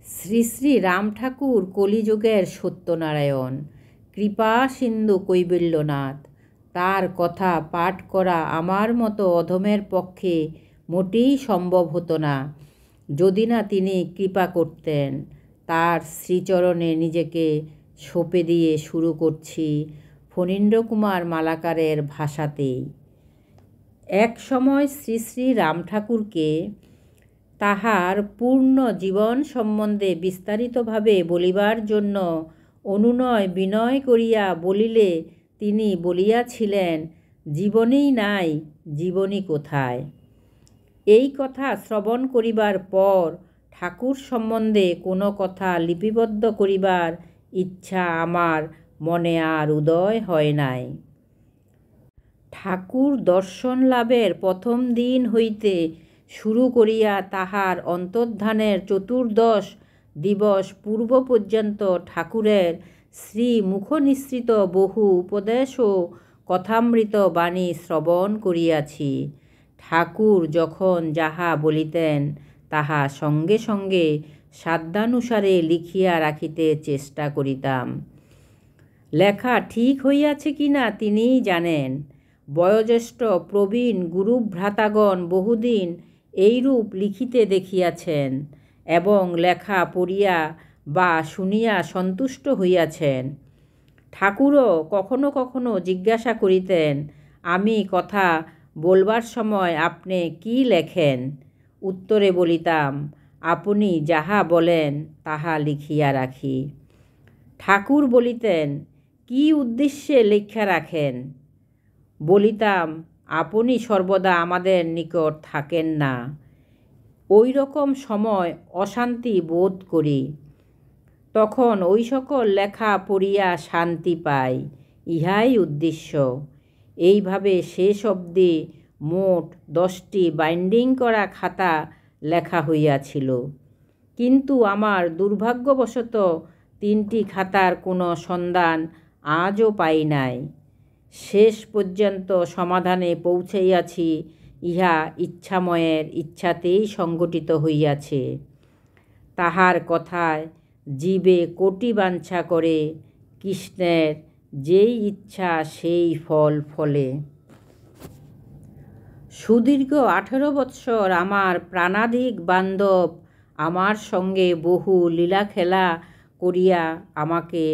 শ্রী শ্রী রাম ঠাকুর কলিযুগের সত্যনারায়ণ, কৃপা সিন্ধু কৈবল্যনাথ। তার কথা পাঠ করা আমার মতো অধমের পক্ষে মোটেই সম্ভব হতো না, যদি না তিনি কৃপা করতেন। তার শ্রীচরণে নিজেকে সঁপে দিয়ে শুরু করছি ফণীন্দ্রকুমার মালাকারের ভাষাতেই। এক সময় শ্রী শ্রী রাম ঠাকুরকে তাহার পূর্ণ জীবন সম্বন্ধে বিস্তারিতভাবে বলিবার জন্য অনুনয় বিনয় করিয়া বলিলে তিনি বলিয়াছিলেন, জীবনেই নাই, জীবনী কোথায়। এই কথা শ্রবণ করিবার পর ঠাকুর সম্বন্ধে কোনো কথা লিপিবদ্ধ করিবার ইচ্ছা আমার মনে আর উদয় হয় নাই। ঠাকুর দর্শন লাভের প্রথম দিন হইতে শুরু করিয়া তাহার অন্তর্ধানের চতুর্দশ দিবস পূর্ব পর্যন্ত ঠাকুরের শ্রী মুখনিসৃত বহু উপদেশ ও কথামৃত বাণী শ্রবণ করিয়াছি। ঠাকুর যখন যাহা বলিতেন তাহা সঙ্গে সঙ্গে সাধ্যানুসারে লিখিয়া রাখিতে চেষ্টা করিতাম। লেখা ঠিক হইয়াছে কিনা তিনিই জানেন। বয়োজ্যেষ্ঠ প্রবীণ গুরুভ্রাতাগণ বহুদিন এইরূপ লিখিতে দেখিয়াছেন এবং লেখা পড়িয়া বা শুনিয়া সন্তুষ্ট হইয়াছেন। ঠাকুরও কখনো কখনো জিজ্ঞাসা করিতেন, আমি কথা বলবার সময় আপনি কি লেখেন? উত্তরে বলিতাম, আপনি যাহা বলেন তাহা লিখিয়া রাখি। ঠাকুর বলিতেন, কি উদ্দেশ্যে লেখা রাখেন? বলিতাম, আপনি সর্বদা আমাদের নিকট থাকেন না, ওই রকম সময় অশান্তি বোধ করি, তখন ওই সকল লেখা পড়িয়া শান্তি পাই, ইহাই উদ্দেশ্য। এইভাবে শেষ অবধি মোট 10টি বাইন্ডিং করা খাতা লেখা হইয়াছিল, কিন্তু আমার দুর্ভাগ্যবশত 3টি খাতার কোনো সন্ধান আজও পাই নাই। শেষ পর্যন্ত সমাধানে পৌঁছাইয়াছি, ইহা ইচ্ছাময়ের ইচ্ছাতেই সংগঠিত হইয়াছে। তাহার কথায় জীবে কোটি বাঞ্ছা করে, কৃষ্ণের যেই ইচ্ছা সেই ফল ফলে। সুদীর্ঘ 18 বৎসর আমার প্রাণাধিক বান্ধব আমার সঙ্গে বহু লীলাখেলা করিয়া আমাকে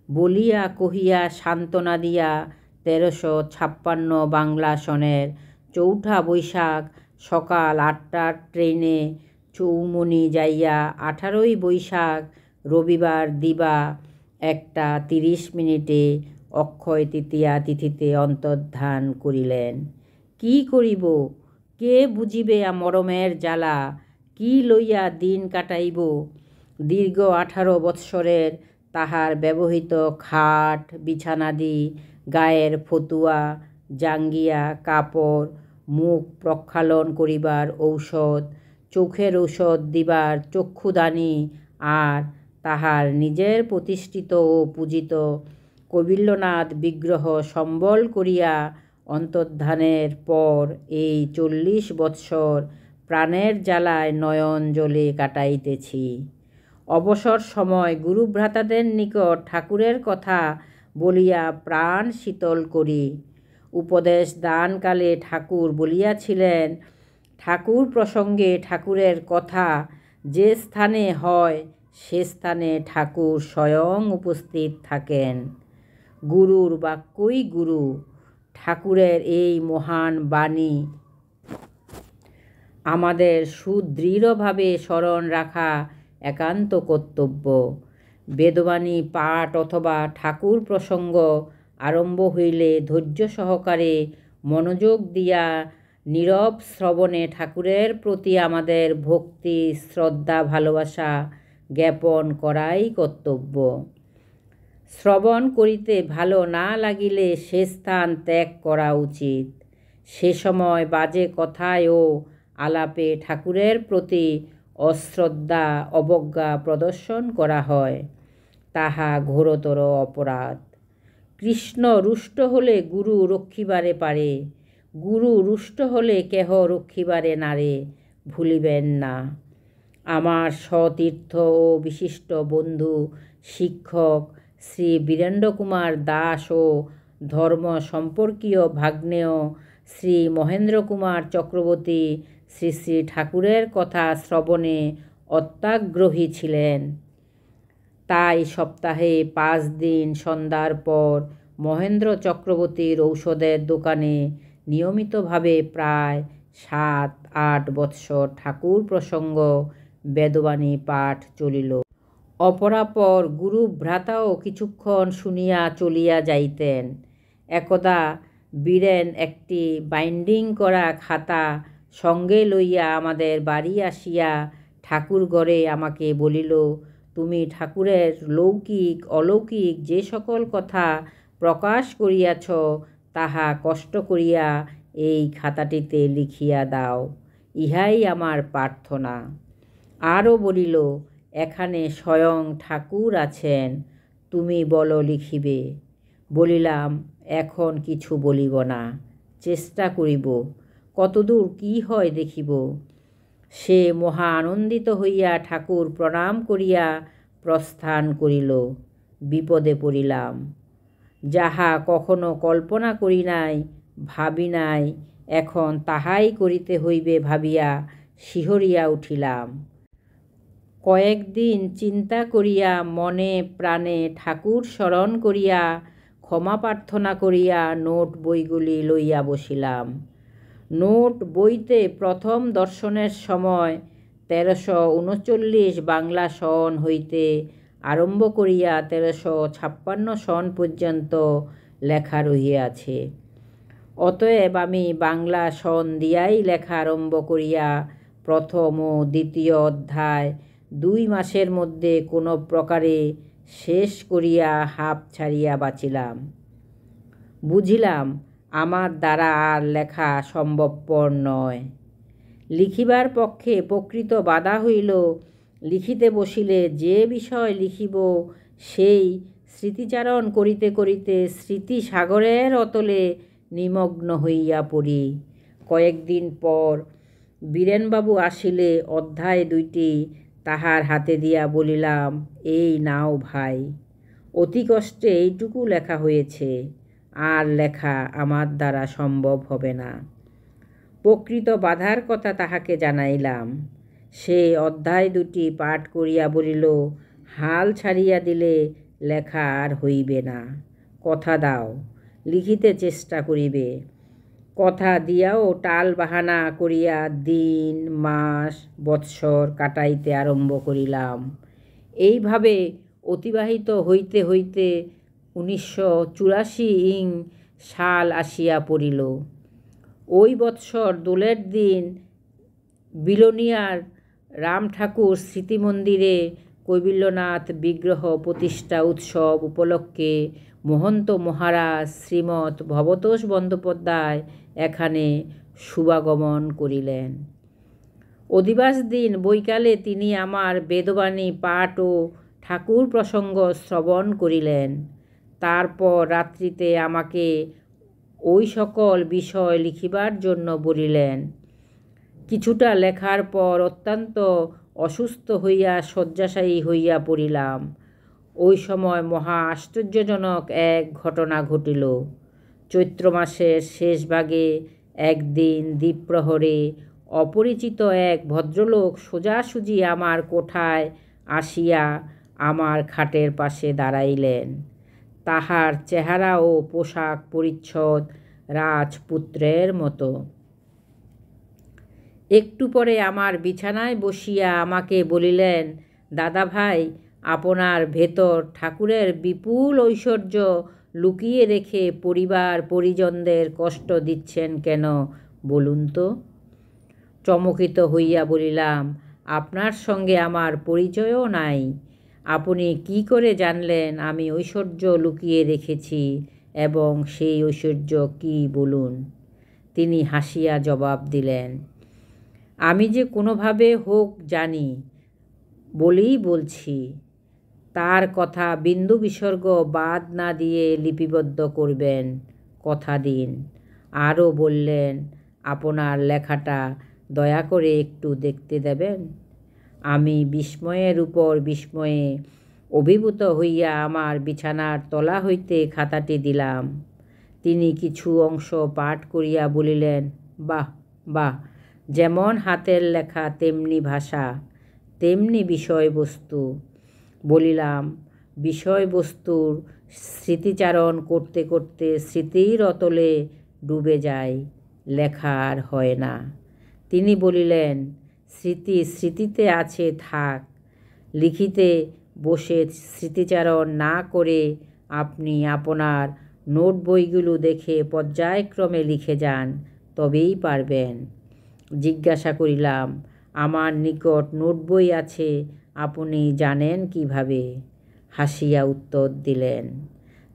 বলিয়া কহিয়া সান্ত্বনা দিয়া 1356 বাংলা সনের 4 বৈশাখ সকাল 8টার ট্রেনে চৌমনি যাইয়া 18 বৈশাখ রবিবার দিবা 1:30 অক্ষয় তৃতীয়া তিথিতে অন্তর্ধান করিলেন। কি করিব, কে বুঝিবে মরমের জ্বালা, কি লইয়া দিন কাটাইব? দীর্ঘ 18 বৎসরের তাহার ব্যবহৃত খাট বিছানাদি, গায়ের ফতুয়া, জাঙ্গিয়া, কাপড়, মুখ প্রক্ষালন করিবার ঔষধ, চোখের ঔষধ দিবার চক্ষুদানি, আর তাহার নিজের প্রতিষ্ঠিত ও পূজিত কৈবল্যনাথ বিগ্রহ সম্বল করিয়া অন্তর্ধানের পর এই 40 বৎসর প্রাণের জ্বালায় নয়ন জলে কাটাইতেছি। অবসর সময় গুরুভ্রাতাদের নিকট ঠাকুরের কথা বলিয়া প্রাণ শীতল করি। উপদেশ দানকালে ঠাকুর বলিয়াছিলেন, ঠাকুর প্রসঙ্গে ঠাকুরের কথা যে স্থানে হয় সে স্থানে ঠাকুর স্বয়ং উপস্থিত থাকেন। গুরুর বাক্যই গুরু। ঠাকুরের এই মহান বাণী আমাদের সুদৃঢ়ভাবে স্মরণ রাখা একান্ত কর্তব্য। বেদবাণী পাঠ অথবা ঠাকুর প্রসঙ্গ আরম্ভ হইলে ধৈর্য সহকারে মনোযোগ দিয়া নীরব শ্রবণে ঠাকুরের প্রতি আমাদের ভক্তি, শ্রদ্ধা, ভালোবাসা জ্ঞাপন করাই কর্তব্য। শ্রবণ করিতে ভালো না লাগিলে সে স্থান ত্যাগ করা উচিত। সে সময় বাজে কথায় ও আলাপে ঠাকুরের প্রতি অশ্রদ্ধা, অবজ্ঞা প্রদর্শন করা হয়, তাহা ঘোরতর অপরাধ। কৃষ্ণ রুষ্ট হলে গুরু রক্ষিবারে পারে, গুরু রুষ্ট হলে কেহ রক্ষিবারে নারে, ভুলিবেন না। আমার সতীর্থ ও বিশিষ্ট বন্ধু শিক্ষক শ্রী বীরেন্দ্র কুমার দাস ও ধর্ম সম্পর্কীয় ভাগ্নেয় শ্রী মহেন্দ্র কুমার চক্রবর্তী শ্রী শ্রী ঠাকুরের কথা শ্রবণে অত্যাগ্রহী ছিলেন। তাই সপ্তাহে 5 দিন সন্ধ্যার পর মহেন্দ্র চক্রবর্তীর ঔষধের দোকানে নিয়মিতভাবে প্রায় 7-8 বৎসর ঠাকুর প্রসঙ্গ বেদবাণী পাঠ চলিল। অপরাপর গুরু ভ্রাতাও কিছুক্ষণ শুনিয়া চলিয়া যাইতেন। একদা বীরেন একটি বাইন্ডিং করা খাতা সঙ্গে লইয়া আমাদের বাড়ি আসিয়া ঠাকুর ঘরে আমাকে বলিল, তুমি ঠাকুরের লৌকিক অলৌকিক যে সকল কথা প্রকাশ করিয়াছ তাহা কষ্ট করিয়া এই খাতাটিতে লিখিয়া দাও, ইহাই আমার প্রার্থনা। আরও বলিল, এখানে স্বয়ং ঠাকুর আছেন, তুমি বলো লিখিবে। বলিলাম, এখন কিছু বলিব না, চেষ্টা করিব, কতদূর কি হয় দেখিব। সে মহা আনন্দিত হইয়া ঠাকুর প্রণাম করিয়া প্রস্থান করিল। বিপদে পড়িলাম। যাহা কখনো কল্পনা করি নাই, ভাবি নাই, এখন তাহাই করিতে হইবে ভাবিয়া শিহরিয়া উঠিলাম। কয়েকদিন চিন্তা করিয়া মনে প্রাণে ঠাকুর স্মরণ করিয়া ক্ষমা প্রার্থনা করিয়া নোট বইগুলি লইয়া বসিলাম। নোট বইতে প্রথম দর্শনের সময় 1339 বাংলা সন হইতে আরম্ভ করিয়া 1356 সন পর্যন্ত লেখা রহিয়াছে। অতএব আমি বাংলা সন দিয়াই লেখা আরম্ভ করিয়া প্রথম ও দ্বিতীয় অধ্যায় 2 মাসের মধ্যে কোনো প্রকারে শেষ করিয়া হাঁপ ছাড়িয়া বাঁচিলাম। বুঝিলাম আমার দ্বারা আর লেখা সম্ভবপর নয়। লিখিবার পক্ষে প্রকৃত বাধা হইল, লিখিতে বসিলে যে বিষয় লিখিব সেই স্মৃতিচারণ করিতে করিতে স্মৃতি সাগরের অতলে নিমগ্ন হইয়া পড়ি। কয়েকদিন পর বীরেনবাবু আসিলে অধ্যায় 2টি তাহার হাতে দিয়া বলিলাম, এই নাও ভাই, অতি কষ্টে এইটুকু লেখা হয়েছে, আর লেখা আমার দ্বারা সম্ভব হবে না। প্রকৃত বাধার কথা তাহাকে জানাইলাম। সে অধ্যায় 2টি পাঠ করিয়া বলিল, হাল ছাড়িয়া দিলে লেখা আর হইবে না, কথা দাও, লিখিতে চেষ্টা করিবে। কথা দিয়াও টাল বাহানা করিয়া দিন মাস বৎসর কাটাইতে আরম্ভ করিলাম। এইভাবে অতিবাহিত হইতে হইতে 1984 সাল আসিয়া পড়িল। ওই বৎসর দোলের দিন বিলোনিয়ার রাম ঠাকুর স্মৃতি মন্দিরে কৈবল্যনাথ বিগ্রহ প্রতিষ্ঠা উৎসব উপলক্ষে মহন্ত মহারাজ শ্রীমৎ ভবতোষ বন্দ্যোপাধ্যায় এখানে শুভাগমন করিলেন। অধিবাস দিন বৈকালে তিনি আমার বেদবাণী পাঠ ও ঠাকুর প্রসঙ্গ শ্রবণ করিলেন। তারপর রাত্রিতে আমাকে ওই সকল বিষয় লিখিবার জন্য বলিলেন। কিছুটা লেখার পর অত্যন্ত অসুস্থ হইয়া শয্যাশায়ী হইয়া পড়িলাম। ওই সময় মহা আশ্চর্যজনক এক ঘটনা ঘটিল। চৈত্র মাসের শেষ ভাগে একদিন দ্বিপ্রহরে অপরিচিত এক ভদ্রলোক সোজাসুজি আমার কোঠায় আসিয়া আমার খাটের পাশে দাঁড়াইলেন। তাহার চেহারা ও পোশাক পরিচ্ছদ রাজপুত্রের মতো। একটু পরে আমার বিছানায় বসিয়া আমাকে বলিলেন, দাদা ভাই, আপনার ভেতর ঠাকুরের বিপুল ঐশ্বর্য লুকিয়ে রেখে পরিবার পরিজনদের কষ্ট দিচ্ছেন কেন বলুন তো? চমকিত হইয়া বলিলাম, আপনার সঙ্গে আমার পরিচয়ও নাই, আপনি কি করে জানলেন আমি ঐশ্বর্য লুকিয়ে রেখেছি, এবং সেই ঐশ্বর্য কি বলুন? তিনি হাসিয়া জবাব দিলেন, আমি যে কোনোভাবে হোক জানি বলেই বলছি। তার কথা বিন্দু বিসর্গ বাদ না দিয়ে লিপিবদ্ধ করবেন, কথা দিন। আরও বললেন, আপনার লেখাটা দয়া করে একটু দেখতে দেবেন? আমি বিস্ময়ের উপর বিস্ময়ে অভিভূত হইয়া আমার বিছানার তলা হইতে খাতাটি দিলাম। তিনি কিছু অংশ পাঠ করিয়া বলিলেন, বাহ বাহ, যেমন হাতের লেখা তেমনি ভাষা, তেমনি বিষয়বস্তু। বলিলাম, বিষয়বস্তুর স্মৃতিচারণ করতে করতে স্মৃতির অতলে ডুবে যায়, লেখা আর হয় না। তিনি বলিলেন, স্মৃতি স্মৃতিতে আছে, থাক। লিখিতে বসে স্মৃতিচারণ না করে আপনি আপনার নোট বইগুলো দেখে পর্যায়ক্রমে লিখে যান, তবেই পারবেন। জিজ্ঞাসা করিলাম, আমার নিকট নোট বই আছে, আপনি জানেন কিভাবে? হাসিয়া উত্তর দিলেন,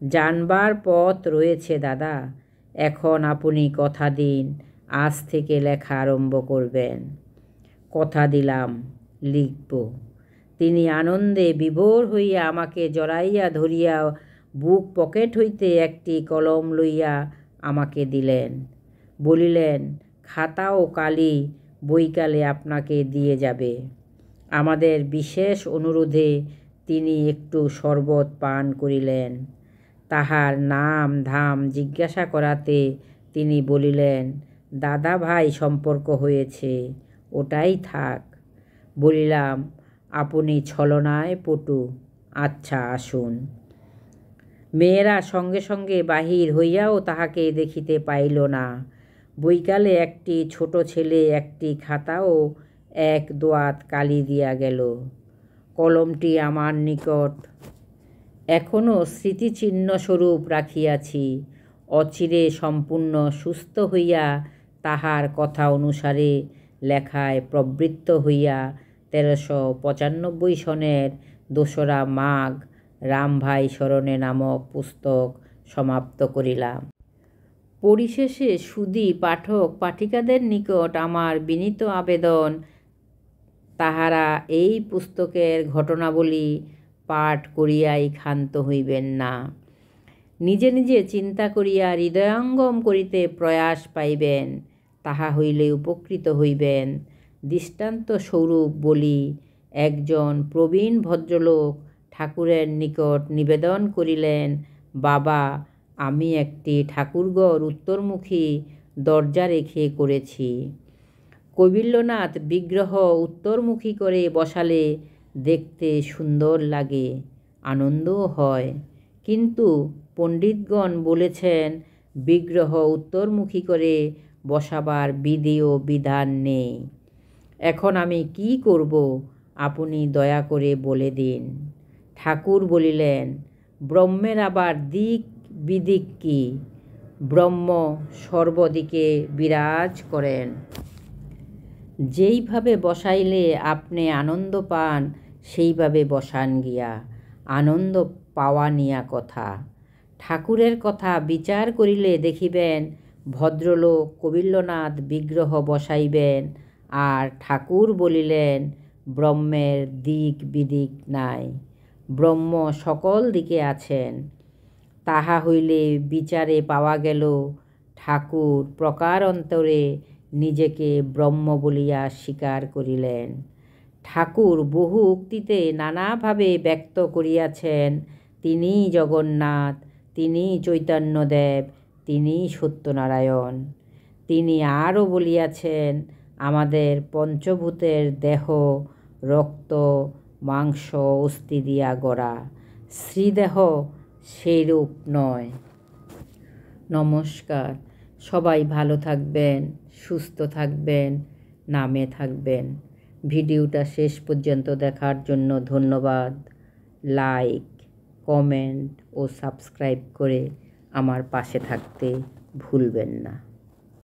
জানবার পথ রয়েছে দাদা। এখন আপনি কথা দিন, আজ থেকে লেখা আরম্ভ করবেন। কথা দিলাম, লিখব। তিনি আনন্দে বিভোর হইয়া আমাকে জড়াইয়া ধরিয়া বুক পকেট হইতে একটি কলম লইয়া আমাকে দিলেন। বলিলেন, খাতা ও কালি বৈকালে আপনাকে দিয়ে যাবে। আমাদের বিশেষ অনুরোধে তিনি একটু শরবত পান করিলেন। তাহার নাম ধাম জিজ্ঞাসা করাতে তিনি বলিলেন, দাদা ভাই সম্পর্ক হয়েছে, ওটাই থাক। বলিলাম, আপনি ছলনায় পটু, আচ্ছা আসুন। মেয়েরা সঙ্গে সঙ্গে বাহির হইয়াও তাহাকে দেখিতে পাইল না। বৈকালে একটি ছোট ছেলে একটি খাতা ও এক দোয়াত কালি দিয়া গেল। কলমটি আমার নিকট এখনও স্মৃতিচিহ্নস্বরূপ রাখিয়াছি। অচিরে সম্পূর্ণ সুস্থ হইয়া তাহার কথা অনুসারে লেখায় প্রবৃত্ত হইয়া 1395 সনের 2রা মাঘ রামভাই স্মরণে নামক পুস্তক সমাপ্ত করিলাম। পরিশেষে সুধী পাঠক পাঠিকাদের নিকট আমার বিনীত আবেদন, তাহারা এই পুস্তকের ঘটনাবলী পাঠ করিয়াই ক্ষান্ত হইবেন না। নিজে নিজে চিন্তা করিয়া হৃদয়ঙ্গম করিতে প্রয়াস পাইবেন, তাহা হইলে উপকৃত হইবেন। দৃষ্টান্ত স্বরূপ বলি, একজন প্রবীণ ভদ্রলোক ঠাকুরের নিকট নিবেদন করিলেন, বাবা, আমি একটি ঠাকুরঘর উত্তরমুখী দরজা রেখে করেছি। কৈবল্যনাথ বিগ্রহ উত্তরমুখী করে বসালে দেখতে সুন্দর লাগে, আনন্দও হয়, কিন্তু পণ্ডিতগণ বলেছেন বিগ্রহ উত্তরমুখী করে বসাবার বিধি ও বিধান নেই। এখন আমি কি করব, আপনি দয়া করে বলে দিন। ঠাকুর বলিলেন, ব্রহ্মের আবার দিক বিদিক কি? ব্রহ্ম সর্বদিকে বিরাজ করেন। যেইভাবে বসাইলে আপনি আনন্দ পান, সেইভাবে বসান গিয়া। আনন্দ পাওয়া নিয়া কথা। ঠাকুরের কথা বিচার করিলে দেখিবেন, ভদ্রলোক কবিল্যনাথ বিগ্রহ বসাইবেন, আর ঠাকুর বলিলেন ব্রহ্মের দিক বিদিক নাই, ব্রহ্ম সকল দিকে আছেন। তাহা হইলে বিচারে পাওয়া গেল ঠাকুর প্রকারান্তরে নিজেকে ব্রহ্ম বলিয়া স্বীকার করিলেন। ঠাকুর বহু উক্তিতে নানাভাবে ব্যক্ত করিয়াছেন, তিনিই জগন্নাথ, তিনিই চৈতন্যদেব, তিনিই সত্যনারায়ণ। তিনি আরও বলিয়াছেন, আমাদের পঞ্চভূতের দেহ রক্ত মাংস অস্থি দিয়া গড়া, শ্রীদেহ সেইরূপ নয়। নমস্কার। সবাই ভালো থাকবেন, সুস্থ থাকবেন, নামে থাকবেন। ভিডিওটা শেষ পর্যন্ত দেখার জন্য ধন্যবাদ। লাইক, কমেন্ট ও সাবস্ক্রাইব করে আমার পাশে থাকতে ভুলবেন না।